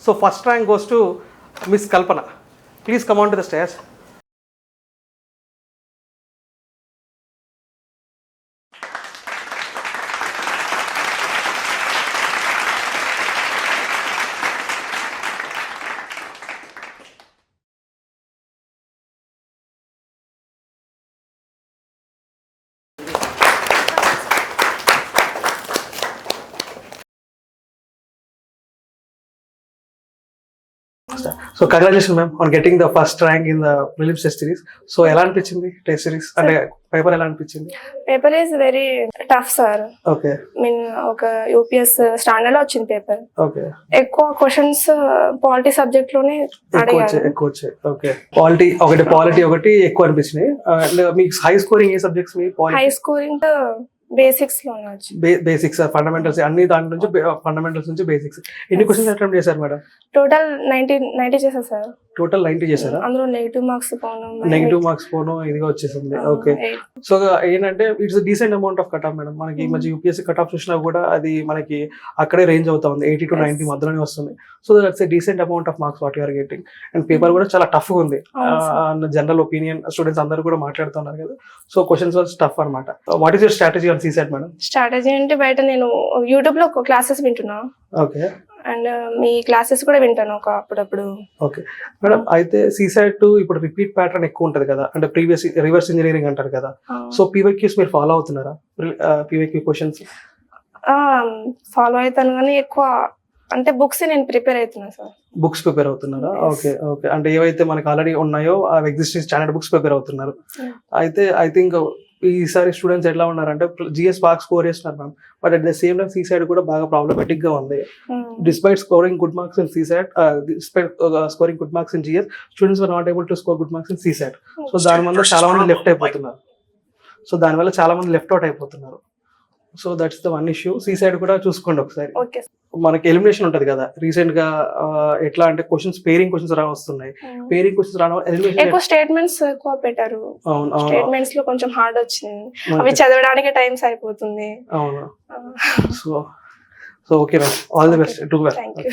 So first rank goes to miss Kalpana. Please come on to the stage. So congratulation ma'am on getting the first rank in the prelims test series. So ఎలా అనిపించింది test series, అంటే paper ఎలా అనిపించింది? Paper is very tough sir. Okay, mean ఒక UPS standard లో వచ్చింది paper. Okay, ఎక్కువ questions polity subject లోనే ఎక్కువ వచ్చాయి. ఓకే, పాలిటీ ఒకటి ఎక్కువ అనిపించినాయి. అండ్ మీకు హై స్కోరింగ్ ఏ సబ్జెక్ట్స్? మీ హై స్కోరింగ్ బేసిక్స్ లోనే వచ్చింది. బేసిక్స్, ఫండమెంటల్స్, అన్ని దాంట్లో నుంచి ఫండమెంటల్స్ నుంచి బేసిక్స్. ఎన్ని క్వశ్చన్స్ అటెంప్ట్ చేశారు మేడం? టోటల్ 90 చేశారు సార్. టోటల్ 90 చేశారా? అందులో నెగిటివ్ మార్క్స్ పోను ఇదిగా వచ్చేసింది. ఓకే, సో ఏంటంటే it's decent amount of cut off madam. మనకి ఈ మధ్య యూపీఎస్సీ కట్ ఆఫ్ చూసినా కూడా అది మనకి అక్కడే రేంజ్ అవుతా ఉంది, 80 to 90 మధ్యలోనే వస్తుంది. So that's a decent amount of marks what you are getting. And paper కూడా చాలా టఫ్ గా ఉంది. జనరల్ ఒపీనియన్ స్టూడెంట్స్ అందరూ కూడా మాట్లాడుతున్నారు కదా. సో క్వశ్చన్స్ వాజ్ టఫ్ అనమాట. What is your strategy on CSAT madam? Strategy అంటే బయట నేను యూట్యూబ్ లో క్లాసెస్ వింటున్నా. ఓకే, అండ్ మీ క్లాసెస్ కూడా వింటాను అప్పుడప్పుడు. ఓకే మేడం, అయితే సీసెట్ ఇప్పుడు రిపీట్ ప్యాటర్న్ ఎక్కువ ఉంటది కదా, అంటే ప్రీవియస్ రివర్స్ ఇంజనీరింగ్ అంటారు కదా. సో పీవైక్యూస్ మీరు ఫాలో అవుతున్నారా? పీవైక్యూ క్వశ్చన్స్ ఫాలో అవుతాను కానీ ఎక్కువ అంటే బుక్స్ నేను ప్రిపేర్ అవుతున్నా సార్. బుక్స్ ప్రిపేర్ అవుతున్నారా? ఓకే, ఓకే, అంటే ఏవైతే మనకి ఆల్రెడీ ఉన్నాయో ఆ ఎగ్జిస్టింగ్ స్టాండర్డ్ బుక్స్ ప్రిపేర్ అవుతున్నారు. అయితే ఐ థింక్ ఈసారి స్టూడెంట్స్ ఎట్లా ఉన్నారంటే జిఎస్ బాగా స్కోర్ చేస్తున్నారు ma'am, but at the same time CSAT కూడా బాగా ప్రాబ్లమాటిక్ గా ఉంది. Despite scoring good marks in CSAT, despite scoring good marks in GS, students were not able to score good marks in CSAT. So దానివల్ల చాలా మంది left out అయిపోతున్నారు. So that's the one issue. CSAT కూడా చూసుకోండి ఒకసారి. మనకి elimination ఉంటది కదా, రీసెంట్ గా ఎట్లా అంటే క్వశ్చన్స్ పేరింగ్ క్వశ్చన్స్ వస్తున్నాయి. పేరింగ్ క్వశ్చన్స్ ఎక్కువ స్టేట్మెంట్స్ ఎక్కువ పెట్టారు. స్టేట్మెంట్స్ లో కొంచెం హార్డ్ వచ్చింది, అవి చదవడానికి టైం అయిపోతుంది. అవును. So okay ma'am, all the best. Thank you.